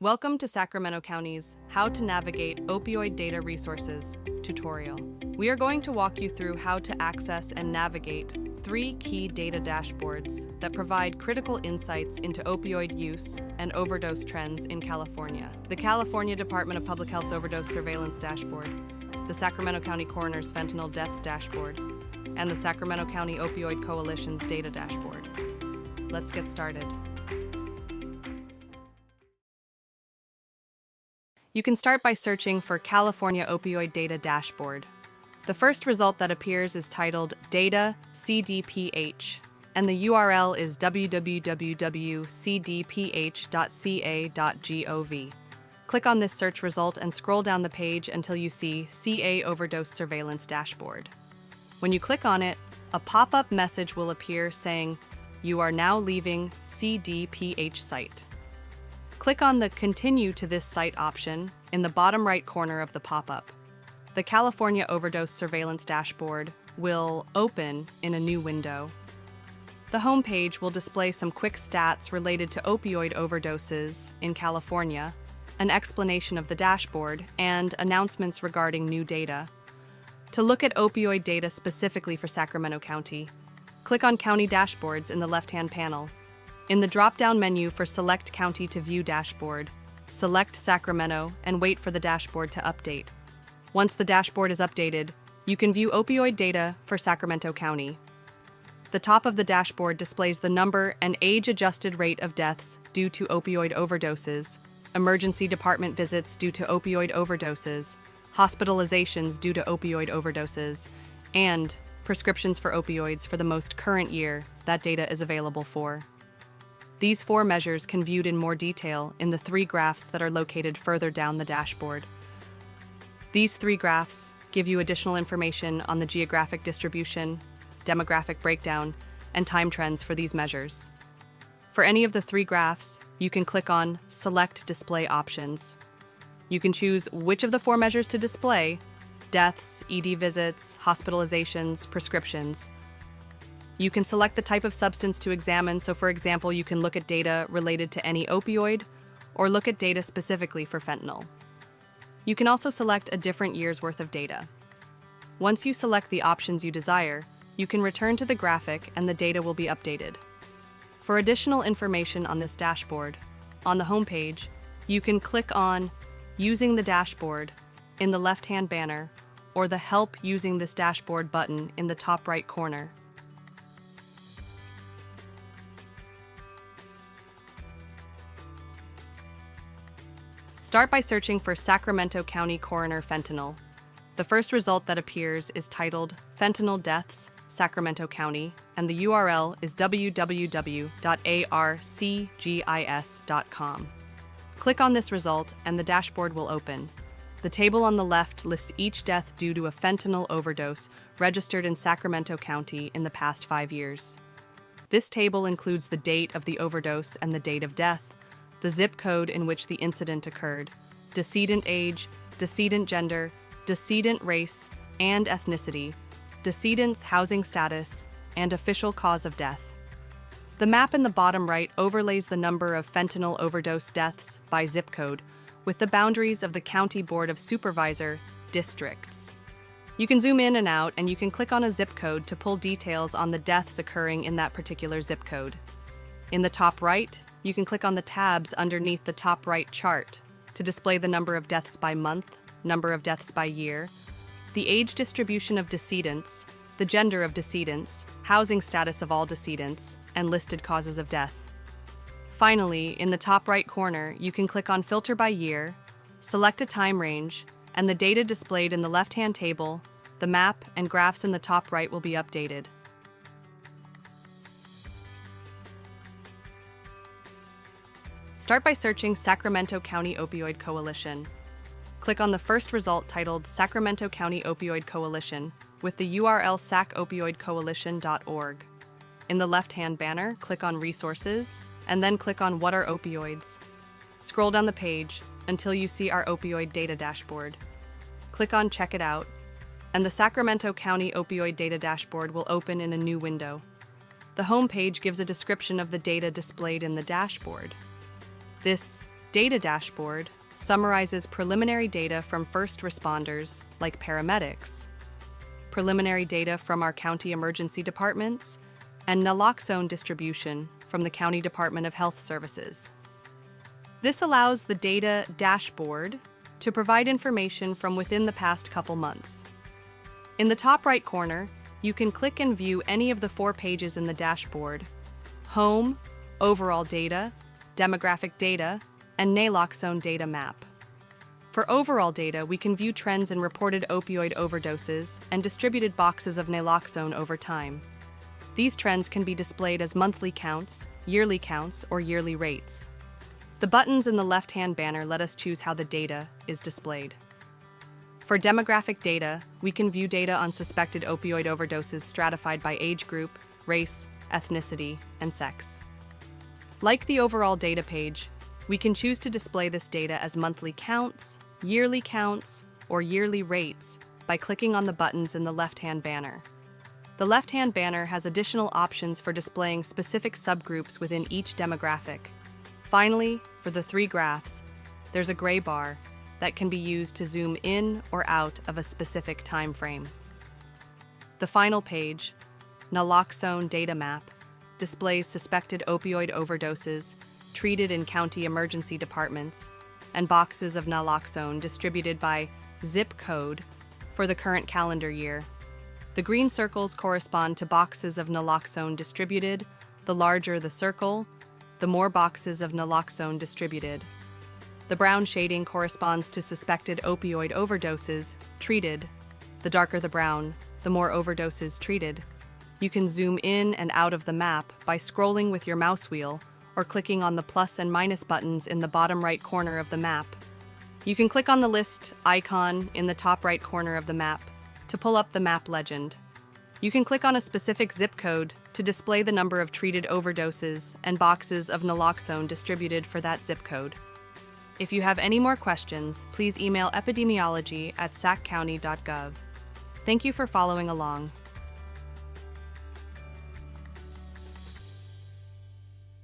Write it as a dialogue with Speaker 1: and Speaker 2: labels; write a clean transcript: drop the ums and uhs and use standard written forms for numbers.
Speaker 1: Welcome to Sacramento County's How to Navigate Opioid Data Resources tutorial. We are going to walk you through how to access and navigate 3 key data dashboards that provide critical insights into opioid use and overdose trends in California. The California Department of Public Health's Overdose Surveillance Dashboard, the Sacramento County Coroner's Fentanyl Deaths Dashboard, and the Sacramento County Opioid Coalition's Data Dashboard. Let's get started. You can start by searching for California Opioid Data Dashboard. The first result that appears is titled Data CDPH, and the URL is www.cdph.ca.gov. Click on this search result and scroll down the page until you see CA Overdose Surveillance Dashboard. When you click on it, a pop-up message will appear saying, "You are now leaving CDPH site." Click on the Continue to this site option in the bottom right corner of the pop-up. The California Overdose Surveillance Dashboard will open in a new window. The home page will display some quick stats related to opioid overdoses in California, an explanation of the dashboard, and announcements regarding new data. To look at opioid data specifically for Sacramento County, click on County Dashboards in the left-hand panel. In the drop-down menu for Select County to view dashboard, select Sacramento and wait for the dashboard to update. Once the dashboard is updated, you can view opioid data for Sacramento County. The top of the dashboard displays the number and age-adjusted rate of deaths due to opioid overdoses, emergency department visits due to opioid overdoses, hospitalizations due to opioid overdoses, and prescriptions for opioids for the most current year that data is available for. These 4 measures can be viewed in more detail in the 3 graphs that are located further down the dashboard. These 3 graphs give you additional information on the geographic distribution, demographic breakdown, and time trends for these measures. For any of the 3 graphs, you can click on Select Display Options. You can choose which of the 4 measures to display: deaths, ED visits, hospitalizations, prescriptions. You can select the type of substance to examine, so for example, you can look at data related to any opioid or look at data specifically for fentanyl. You can also select a different year's worth of data. Once you select the options you desire, you can return to the graphic and the data will be updated. For additional information on this dashboard, on the home page, you can click on Using the Dashboard in the left-hand banner or the Help Using this Dashboard button in the top right corner. Start by searching for Sacramento County Coroner Fentanyl. The first result that appears is titled Fentanyl Deaths, Sacramento County, and the URL is www.arcgis.com. Click on this result and the dashboard will open. The table on the left lists each death due to a fentanyl overdose registered in Sacramento County in the past 5 years. This table includes the date of the overdose and the date of death, the zip code in which the incident occurred, decedent age, decedent gender, decedent race and ethnicity, decedent's housing status, and official cause of death. The map in the bottom right overlays the number of fentanyl overdose deaths by zip code with the boundaries of the County Board of Supervisor districts. You can zoom in and out, and you can click on a zip code to pull details on the deaths occurring in that particular zip code. In the top right, you can click on the tabs underneath the top right chart to display the number of deaths by month, number of deaths by year, the age distribution of decedents, the gender of decedents, housing status of all decedents, and listed causes of death. Finally, in the top right corner, you can click on Filter by Year, select a time range, and the data displayed in the left-hand table, the map, and graphs in the top right will be updated. Start by searching Sacramento County Opioid Coalition. Click on the first result titled Sacramento County Opioid Coalition with the URL sacopioidcoalition.org. In the left-hand banner, click on Resources, and then click on What are opioids? Scroll down the page until you see our opioid data dashboard. Click on Check It Out, and the Sacramento County Opioid Data Dashboard will open in a new window. The home page gives a description of the data displayed in the dashboard. This Data Dashboard summarizes preliminary data from first responders, like paramedics, preliminary data from our county emergency departments, and naloxone distribution from the County Department of Health Services. This allows the Data Dashboard to provide information from within the past couple months. In the top right corner, you can click and view any of the 4 pages in the dashboard: Home, Overall Data, Demographic Data, and naloxone data map. For overall data, we can view trends in reported opioid overdoses and distributed boxes of naloxone over time. These trends can be displayed as monthly counts, or yearly rates. The buttons in the left-hand banner let us choose how the data is displayed. For demographic data, we can view data on suspected opioid overdoses stratified by age group, race, ethnicity, and sex. Like the overall data page, we can choose to display this data as monthly counts, or yearly rates by clicking on the buttons in the left-hand banner. The left-hand banner has additional options for displaying specific subgroups within each demographic. Finally, for the 3 graphs, there's a gray bar that can be used to zoom in or out of a specific time frame. The final page, Naloxone Data Map, displays suspected opioid overdoses treated in county emergency departments and boxes of naloxone distributed by zip code for the current calendar year. The green circles correspond to boxes of naloxone distributed. The larger the circle, the more boxes of naloxone distributed. The brown shading corresponds to suspected opioid overdoses treated. The darker the brown, the more overdoses treated. You can zoom in and out of the map by scrolling with your mouse wheel or clicking on the plus and minus buttons in the bottom right corner of the map. You can click on the list icon in the top right corner of the map to pull up the map legend. You can click on a specific zip code to display the number of treated overdoses and boxes of naloxone distributed for that zip code. If you have any more questions, please email epidemiology@saccounty.gov. Thank you for following along.